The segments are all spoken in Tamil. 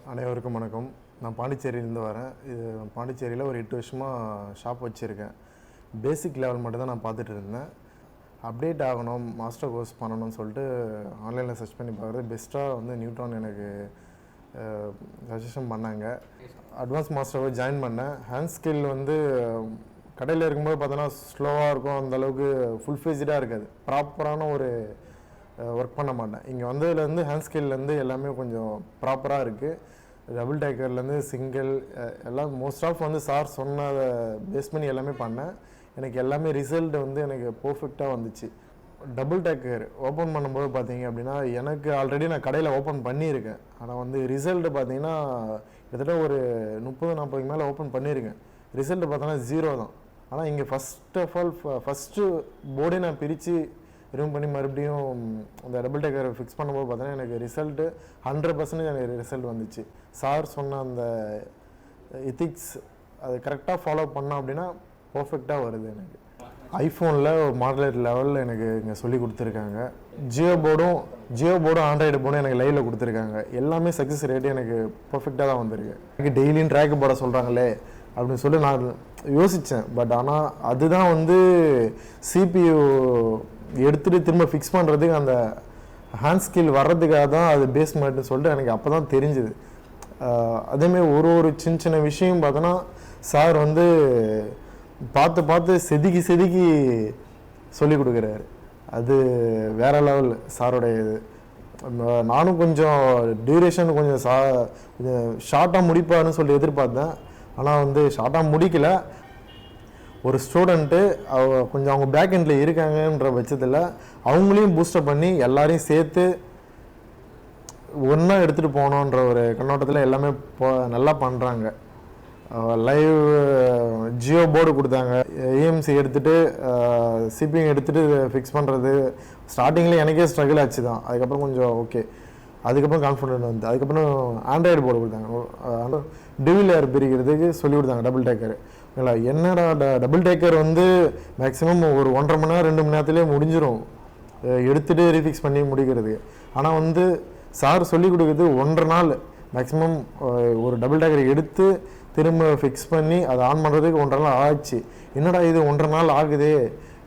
அனைவருக்கும் வணக்கம். நான் பாண்டிச்சேரியிலேருந்து வரேன். இது பாண்டிச்சேரியில் ஒரு 8 வருஷமாக ஷாப் வச்சுருக்கேன். பேசிக் லெவல் மட்டும் தான் நான் பார்த்துட்டு இருந்தேன். அப்டேட் ஆகணும், மாஸ்டர் கோர்ஸ் பண்ணணும்னு சொல்லிட்டு ஆன்லைனில் சர்ச் பண்ணி பார்க்குறது பெஸ்ட்டாக வந்து நியூட்ரான் எனக்கு சஜஷன் பண்ணாங்க. அட்வான்ஸ் மாஸ்டர் ஜாயின் பண்ணேன். ஹேண்ட் ஸ்கில் வந்து கடையில் இருக்கும்போது பார்த்தோன்னா ஸ்லோவாக இருக்கும், அந்தளவுக்கு ஃபுல் ஃபேஸ்டாக இருக்காது, ப்ராப்பரான ஒரு ஒர்க் பண்ண மாட்டேன். இங்கே வந்ததுலேருந்து ஹேண்ட் ஸ்கில்லேருந்து எல்லாமே கொஞ்சம் ப்ராப்பராக இருக்குது. டபுள் டேக்கர்லேருந்து சிங்கிள் எல்லாம் மோஸ்ட் ஆஃப் வந்து சார் சொன்னதை பேஸ் பண்ணி எல்லாமே பண்ணேன். எனக்கு எல்லாமே ரிசல்ட் வந்து எனக்கு பர்ஃபெக்டாக வந்துச்சு. டபுள் டேக்கர் ஓப்பன் பண்ணும்போது பார்த்தீங்க அப்படின்னா எனக்கு ஆல்ரெடி நான் கடையில் ஓப்பன் பண்ணியிருக்கேன். ஆனால் வந்து ரிசல்ட்டு பார்த்தீங்கன்னா கிட்டத்தட்ட ஒரு 30-40 மேலே ஓப்பன் பண்ணியிருக்கேன். ரிசல்ட்டு பார்த்தோன்னா 0 தான். ஆனால் இங்கே ஃபஸ்ட்டு போர்டே நான் பிரித்து ரிமூவ் பண்ணி மறுபடியும் அந்த டபுள் டேக்கரை ஃபிக்ஸ் பண்ணும்போது பார்த்தீங்கன்னா எனக்கு ரிசல்ட்டு 100% எனக்கு ரிசல்ட் வந்துச்சு. சார் சொன்ன அந்த எத்திக்ஸ் அது கரெக்டாக ஃபாலோ பண்ணோம் அப்படின்னா பர்ஃபெக்டாக வருது. எனக்கு ஐஃபோனில் ஒரு மாடலேட் லெவலில் எனக்கு இங்கே சொல்லி கொடுத்துருக்காங்க. ஜியோ போர்டும் ஆண்ட்ராய்டு போர்டும் எனக்கு லைவில் கொடுத்துருக்காங்க. எல்லாமே சக்ஸஸ் ரேட்டு எனக்கு பர்ஃபெக்டாக தான் வந்திருக்கு. எனக்கு டெய்லியும் ட்ராக் போட சொல்கிறாங்களே அப்படின்னு சொல்லி நான் யோசித்தேன். பட் ஆனால் அதுதான் வந்து சிபியூ எடுத்துகிட்டு திரும்ப ஃபிக்ஸ் பண்ணுறதுக்கு அந்த ஹேண்ட் ஸ்கில் வர்றதுக்காக தான் அது பேஸ்மெண்ட்னு சொல்லிட்டு எனக்கு அப்போ தான் தெரிஞ்சுது. அதேமாதிரி ஒரு சின்ன விஷயம் பார்த்தோன்னா சார் வந்து பார்த்து செதுக்கி சொல்லி கொடுக்குறாரு. அது வேறு லெவல் சாரோடைய இது. நானும் கொஞ்சம் டியூரேஷன் கொஞ்சம் ஷார்ட்டாக முடிப்பான்னு சொல்லி எதிர்பார்த்தேன். ஆனால் வந்து ஷார்ட்டாக முடிக்கல. ஒரு ஸ்டூடெண்ட்டு கொஞ்சம் அவங்க பேக் எண்டில் இருக்காங்கன்ற பட்சத்தில் அவங்களையும் பூஸ்டப் பண்ணி எல்லாரையும் சேர்த்து ஒன்றா எடுத்துகிட்டு போகணுன்ற ஒரு கண்ணோட்டத்தில் எல்லாமே நல்லா பண்ணுறாங்க. லைவ் ஜியோ போர்டு கொடுத்தாங்க, ஏஎம்சி எடுத்துகிட்டு சிபியூ எடுத்துகிட்டு ஃபிக்ஸ் பண்ணுறது ஸ்டார்டிங்கில் எனக்கே ஸ்ட்ரகிள் ஆச்சு தான். அதுக்கப்புறம் கொஞ்சம் ஓகே, அதுக்கப்புறம் கான்ஃபிடென்ட் வந்து அதுக்கப்புறம் ஆண்ட்ராய்டு போர்டு கொடுத்தாங்க. டிவில் ஏர் பிரிக்கிறதுக்கு சொல்லி கொடுத்தாங்க டபுள் டேக்கர். இல்லை என்னடா டபுள் டேக்கர் வந்து மேக்ஸிமம் ஒரு 1.5 மணி நேரம் 2 மணி நேரத்துலேயே முடிஞ்சிடும் எடுத்துகிட்டு ரீஃபிக்ஸ் பண்ணி முடிக்கிறது. ஆனால் வந்து சார் சொல்லி கொடுக்குறது 1.5 நாள் மேக்ஸிமம். ஒரு டபுள் டேக்கர் எடுத்து திரும்ப ஃபிக்ஸ் பண்ணி அதை ஆன் பண்ணுறதுக்கு 1.5 நாள் ஆச்சு. என்னடா இது 1.5 நாள் ஆகுது,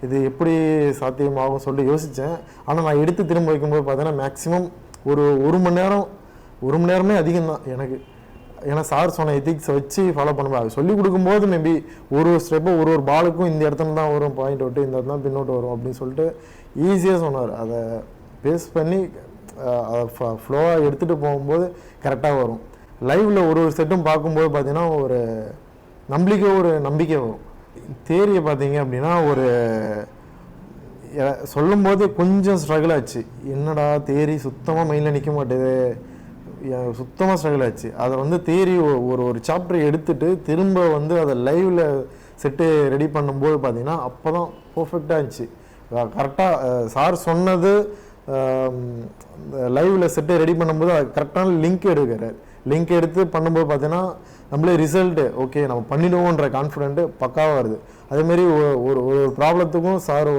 இது எப்படி சாத்தியமாகும் சொல்லி யோசித்தேன். ஆனால் நான் எடுத்து திரும்ப வைக்கும்போது பார்த்தீங்கன்னா மேக்ஸிமம் ஒரு மணி நேரமே அதிகம்தான் எனக்கு. ஏன்னா சார் சொன்ன எத்திக்ஸை வச்சு ஃபாலோ பண்ணுவாங்க. சொல்லிக் கொடுக்கும்போது மேபி ஒரு ஸ்டெப்பு ஒரு பாலுக்கும் இந்த இடத்துல தான் வரும் பாயிண்ட் அவுட்டு, இந்த இடத்துல தான் பின்னோட்டு வரும் அப்படின்னு சொல்லிட்டு ஈஸியாக சொன்னார். அதை பேஸ் பண்ணி அதை ஃப்ளோவாக எடுத்துகிட்டு போகும்போது கரெக்டாக வரும். லைவில் ஒரு செட்டும் பார்க்கும்போது பார்த்தீங்கன்னா ஒரு நம்பிக்கை வரும். தேரியை பார்த்தீங்க அப்படின்னா ஒரு சொல்லும்போது கொஞ்சம் ஸ்ட்ரகிள் ஆச்சு. என்னடா தேரி சுத்தமாக மைண்டில் நிற்க மாட்டேது, சுத்தமாக ஸ்ட்ரகிள் ஆச்சு. அதை வந்து தேரி ஒரு சாப்டர் எடுத்துகிட்டு திரும்ப வந்து அதை லைவில் செட்டு ரெடி பண்ணும்போது பார்த்தீங்கன்னா அப்போ தான் பர்ஃபெக்டாக இருந்துச்சு. கரெக்டாக சார் சொன்னது லைவில் செட்டு ரெடி பண்ணும்போது அது கரெக்டான லிங்க் எடுத்து பண்ணும்போது பார்த்தீங்கன்னா நம்மளே ரிசல்ட்டு ஓகே நம்ம பண்ணிடுவோன்ற கான்ஃபிடென்ட்டு பக்காவாக வருது. அதேமாரி ஒரு ப்ராப்ளத்துக்கும் சார்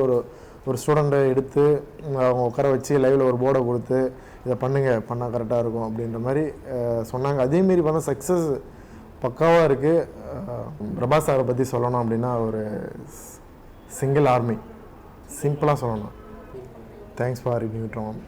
ஒரு ஸ்டூடெண்ட்டை எடுத்து அவங்க உட்கார வச்சு லைவில் ஒரு போர்டை கொடுத்து இதை பண்ணால் கரெக்டாக இருக்கும் அப்படின்ற மாதிரி சொன்னாங்க. அதேமாரி பார்த்தா சக்ஸஸ் பக்காவாக இருக்குது. பிரபா சாரை பற்றி சொல்லணும் அப்படின்னா ஒரு சிங்கிள் ஆர்மி, சிம்பிளாக சொல்லணும். Thanks for neutron.